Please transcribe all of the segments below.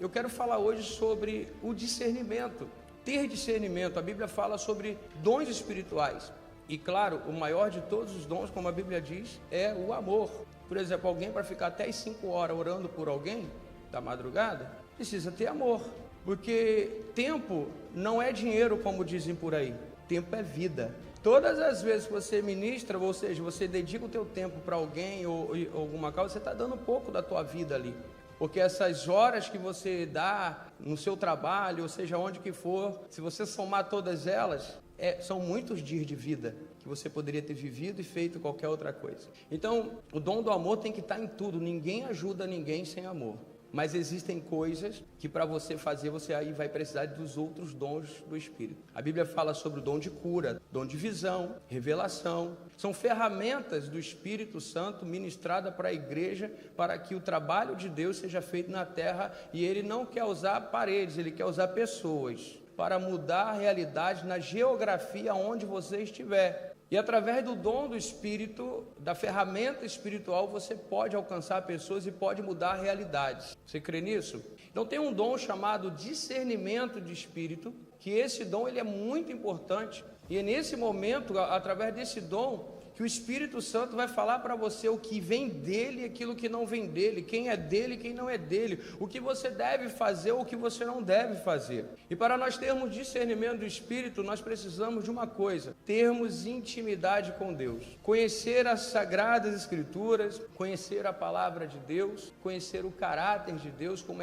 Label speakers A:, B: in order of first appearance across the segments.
A: eu quero falar hoje sobre o discernimento. Ter discernimento, a Bíblia fala sobre dons espirituais. E claro, o maior de todos os dons, como a Bíblia diz, é o amor. Por exemplo, alguém para ficar até as 5 horas orando por alguém, da madrugada, precisa ter amor. Porque tempo não é dinheiro, como dizem por aí. Tempo é vida. Todas as vezes que você ministra, ou seja, você dedica o teu tempo para alguém ou alguma causa, você está dando um pouco da tua vida ali. Porque essas horas que você dá no seu trabalho, ou seja, onde que for, se você somar todas elas, são muitos dias de vida que você poderia ter vivido e feito qualquer outra coisa. Então, o dom do amor tem que estar em tudo. Ninguém ajuda ninguém sem amor. Mas existem coisas que para você fazer, você aí vai precisar dos outros dons do Espírito. A Bíblia fala sobre o dom de cura, dom de visão, revelação. São ferramentas do Espírito Santo ministrada para a igreja, para que o trabalho de Deus seja feito na terra. E Ele não quer usar paredes, Ele quer usar pessoas para mudar a realidade na geografia onde você estiver. E através do dom do Espírito, da ferramenta espiritual, você pode alcançar pessoas e pode mudar realidades. Você crê nisso? Então tem um dom chamado discernimento de Espírito, que esse dom ele é muito importante. E é nesse momento, através desse dom, que o Espírito Santo vai falar para você o que vem dele e aquilo que não vem dele, quem é dele e quem não é dele, o que você deve fazer ou o que você não deve fazer. E para nós termos discernimento do Espírito, nós precisamos de uma coisa: termos intimidade com Deus, conhecer as Sagradas Escrituras, conhecer a Palavra de Deus, conhecer o caráter de Deus, como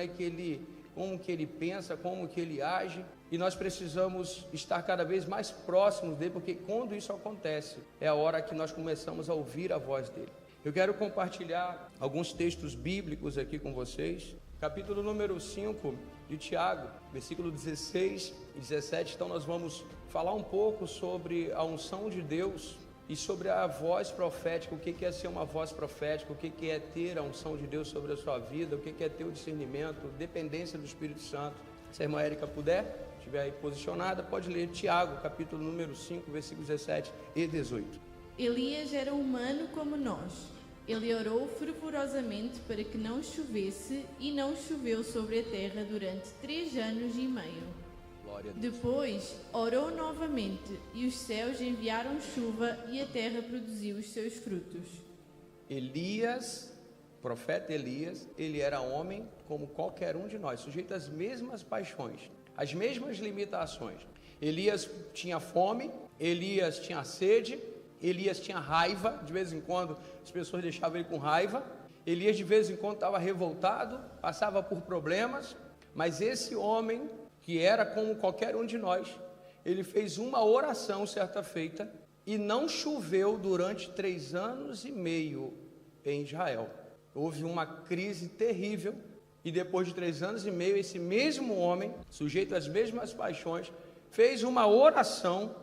A: que ele pensa, como que ele age. E nós precisamos estar cada vez mais próximos dele, porque quando isso acontece, é a hora que nós começamos a ouvir a voz dele. Eu quero compartilhar alguns textos bíblicos aqui com vocês. Capítulo número 5 de Tiago, versículo 16 e 17. Então nós vamos falar um pouco sobre a unção de Deus e sobre a voz profética, o que é ser uma voz profética, o que é ter a unção de Deus sobre a sua vida, o que é ter o discernimento, dependência do Espírito Santo. Se a irmã Érica puder, estiver aí posicionada, pode ler Tiago, capítulo número 5, versículos 17 e 18.
B: Elias era humano como nós. Ele orou fervorosamente para que não chovesse, e não choveu sobre a terra durante 3 anos e meio.
A: Glória a Deus.
B: Depois orou novamente, e os céus enviaram chuva, e a terra produziu os seus frutos.
A: Elias, profeta Elias, ele era homem como qualquer um de nós, sujeito às mesmas paixões, às mesmas limitações. Elias tinha fome, Elias tinha sede, Elias tinha raiva, de vez em quando as pessoas deixavam ele com raiva. Elias de vez em quando estava revoltado, passava por problemas, mas esse homem, que era como qualquer um de nós, ele fez uma oração certa feita e não choveu durante 3 anos e meio em Israel. Houve uma crise terrível e depois de 3 anos e meio, esse mesmo homem, sujeito às mesmas paixões, fez uma oração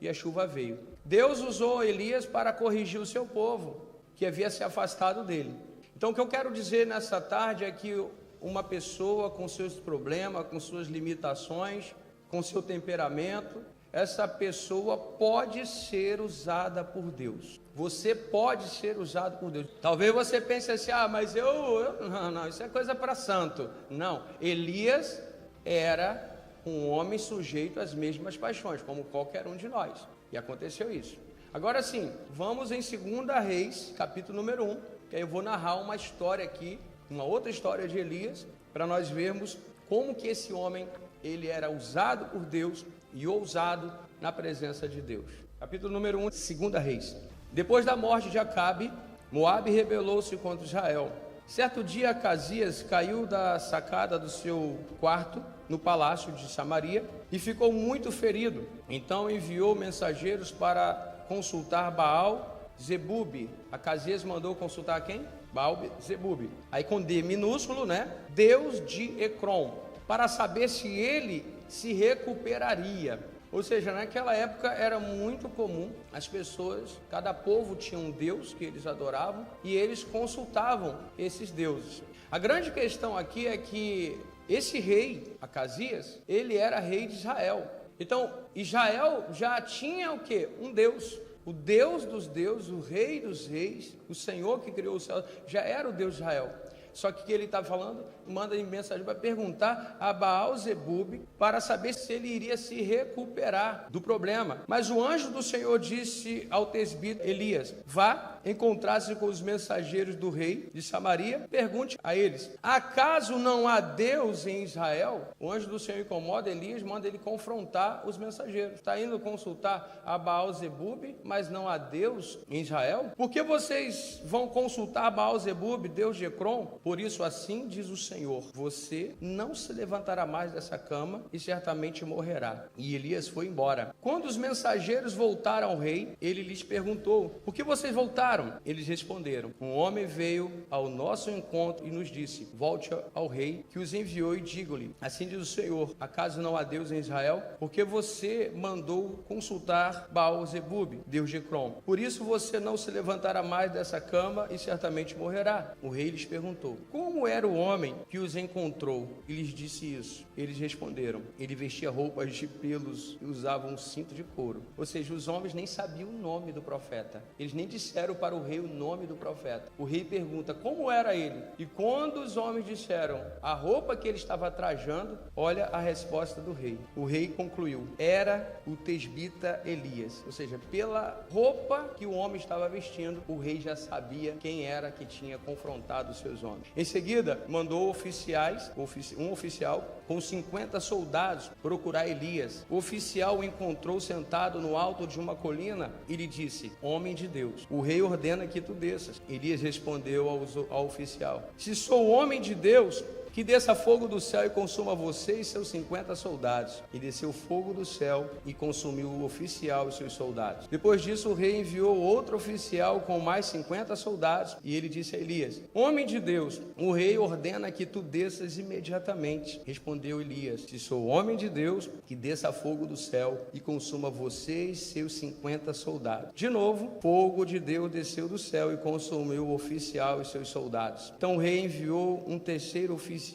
A: e a chuva veio. Deus usou Elias para corrigir o seu povo, que havia se afastado dele. Então o que eu quero dizer nessa tarde é que uma pessoa com seus problemas, com suas limitações, com seu temperamento, essa pessoa pode ser usada por Deus. Você pode ser usado por Deus. Talvez você pense assim, mas não, isso é coisa para santo. Não, Elias era um homem sujeito às mesmas paixões, como qualquer um de nós. E aconteceu isso. Agora sim, vamos em 2 Reis, capítulo número 1, que aí eu vou narrar uma história aqui, uma outra história de Elias, para nós vermos como que esse homem, ele era usado por Deus e ousado na presença de Deus. Capítulo número 1, 2 Reis. Depois da morte de Acabe, Moabe rebelou-se contra Israel. Certo dia, Acasias caiu da sacada do seu quarto no palácio de Samaria e ficou muito ferido. Então enviou mensageiros para consultar Baal-Zebub. Acasias mandou consultar quem? Baal-Zebub. Aí com D minúsculo, né? Deus de Ecrom, para saber se ele se recuperaria. Ou seja, naquela época era muito comum as pessoas, cada povo tinha um deus que eles adoravam e eles consultavam esses deuses. A grande questão aqui é que esse rei, Acasias, ele era rei de Israel. Então, Israel já tinha o quê? Um Deus. O Deus dos deuses, o rei dos reis, o Senhor que criou o céu, já era o Deus de Israel. Só que o que ele está falando? Manda mensagem para perguntar a Baal-zebub para saber se ele iria se recuperar do problema. Mas o anjo do Senhor disse ao tesbita Elias: vá, encontrar-se com os mensageiros do rei de Samaria, pergunte a eles: acaso não há Deus em Israel? O anjo do Senhor incomoda Elias, manda ele confrontar os mensageiros. Está indo consultar a Baal-zebub, mas não há Deus em Israel? Por que vocês vão consultar Baal-zebub, Deus de Ecrom? Por isso assim diz o Senhor: você não se levantará mais dessa cama e certamente morrerá. E Elias foi embora. Quando os mensageiros voltaram ao rei, ele lhes perguntou: por que vocês voltaram? Eles responderam: um homem veio ao nosso encontro e nos disse: volte ao rei que os enviou e diga-lhe: assim diz o Senhor, acaso não há Deus em Israel? Porque você mandou consultar Baal-zebub, Deus de Ecrom. Por isso você não se levantará mais dessa cama e certamente morrerá. O rei lhes perguntou: como era o homem que os encontrou e lhes disse isso? Eles responderam: ele vestia roupas de pelos e usava um cinto de couro. Ou seja, os homens nem sabiam o nome do profeta. Eles nem disseram para o rei o nome do profeta. O rei pergunta: como era ele? E quando os homens disseram a roupa que ele estava trajando, olha a resposta do rei. O rei concluiu: era o tesbita Elias. Ou seja, pela roupa que o homem estava vestindo, o rei já sabia quem era que tinha confrontado os seus homens. Em seguida, mandou um oficial com 50 soldados procurar Elias. O oficial o encontrou sentado no alto de uma colina e lhe disse: homem de Deus, o rei ordena que tu desças. Elias respondeu ao oficial: se sou homem de Deus, que desça fogo do céu e consuma você e seus 50 soldados. E desceu fogo do céu e consumiu o oficial e seus soldados. Depois disso, o rei enviou outro oficial com mais 50 soldados, e ele disse a Elias: homem de Deus, o rei ordena que tu desças imediatamente. Respondeu Elias: se sou homem de Deus, que desça fogo do céu e consuma você e seus 50 soldados. De novo, fogo de Deus desceu do céu e consumiu o oficial e seus soldados. Então o rei enviou um terceiro oficial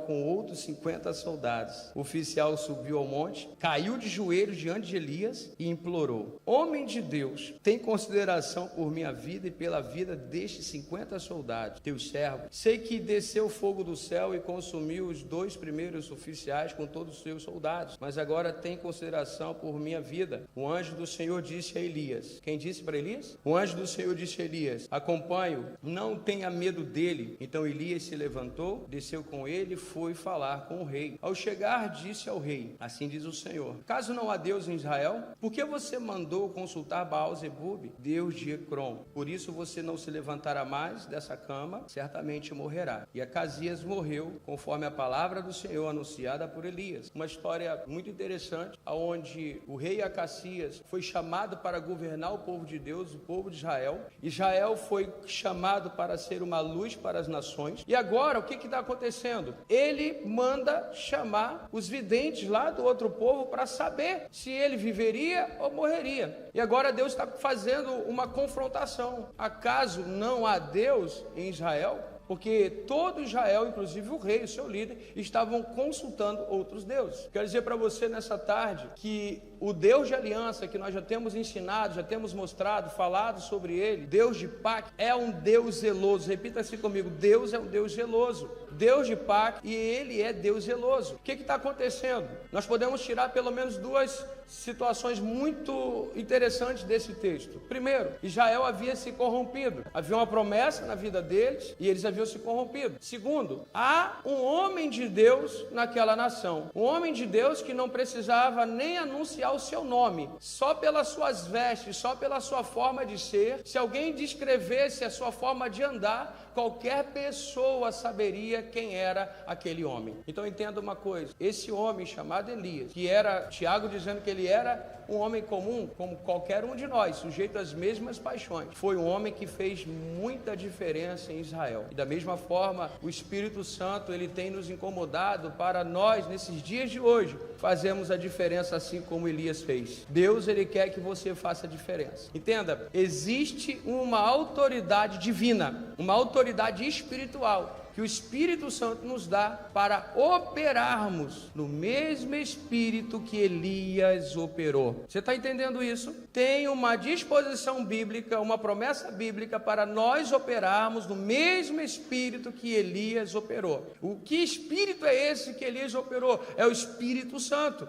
A: com outros 50 soldados. O oficial subiu ao monte, caiu de joelhos diante de Elias e implorou: homem de Deus, tem consideração por minha vida e pela vida destes 50 soldados, teus servos. Sei que desceu fogo do céu e consumiu os 2 primeiros oficiais com todos os seus soldados, mas agora tem consideração por minha vida. O anjo do Senhor disse a Elias. Quem disse para Elias? O anjo do Senhor disse a Elias: acompanhe-o, não tenha medo dele. Então Elias se levantou, desceu com ele, foi falar com o rei. Ao chegar, disse ao rei: assim diz o Senhor, caso não há Deus em Israel, por que você mandou consultar Baal-zebub, Deus de Ecrom? Por isso você não se levantará mais dessa cama, certamente morrerá. E Acasias morreu, conforme a palavra do Senhor anunciada por Elias. Uma história muito interessante, onde o rei Acasias foi chamado para governar o povo de Deus, o povo de Israel. Israel foi chamado para ser uma luz para as nações. E agora, o que está acontecendo? Ele manda chamar os videntes lá do outro povo para saber se ele viveria ou morreria. E agora Deus está fazendo uma confrontação. Acaso não há Deus em Israel? Porque todo Israel, inclusive o rei, o seu líder, estavam consultando outros deuses. Quero dizer para você nessa tarde que o Deus de aliança, que nós já temos ensinado, já temos mostrado, falado sobre ele, Deus de pacto, é um Deus zeloso. Repita assim comigo: Deus é um Deus zeloso. Deus de pacto, e ele é Deus zeloso. O que está acontecendo? Nós podemos tirar pelo menos 2 situações muito interessantes desse texto. Primeiro, Israel havia se corrompido. Havia uma promessa na vida deles e eles haviam se corrompido. Segundo, há um homem de Deus naquela nação. Um homem de Deus que não precisava nem anunciar o seu nome. Só pelas suas vestes, só pela sua forma de ser. Se alguém descrevesse a sua forma de andar, qualquer pessoa saberia quem era aquele homem. Então entenda uma coisa: esse homem chamado Elias, que era, Tiago dizendo que ele era um homem comum, como qualquer um de nós, sujeito às mesmas paixões, foi um homem que fez muita diferença em Israel. E da mesma forma, o Espírito Santo, ele tem nos incomodado para nós, nesses dias de hoje, fazermos a diferença assim como Elias fez. Deus, ele quer que você faça a diferença. Entenda, existe uma autoridade divina, uma autoridade espiritual que o Espírito Santo nos dá para operarmos no mesmo Espírito que Elias operou. Você está entendendo isso? Tem uma disposição bíblica, uma promessa bíblica para nós operarmos no mesmo Espírito que Elias operou. O que Espírito é esse que Elias operou? É o Espírito Santo.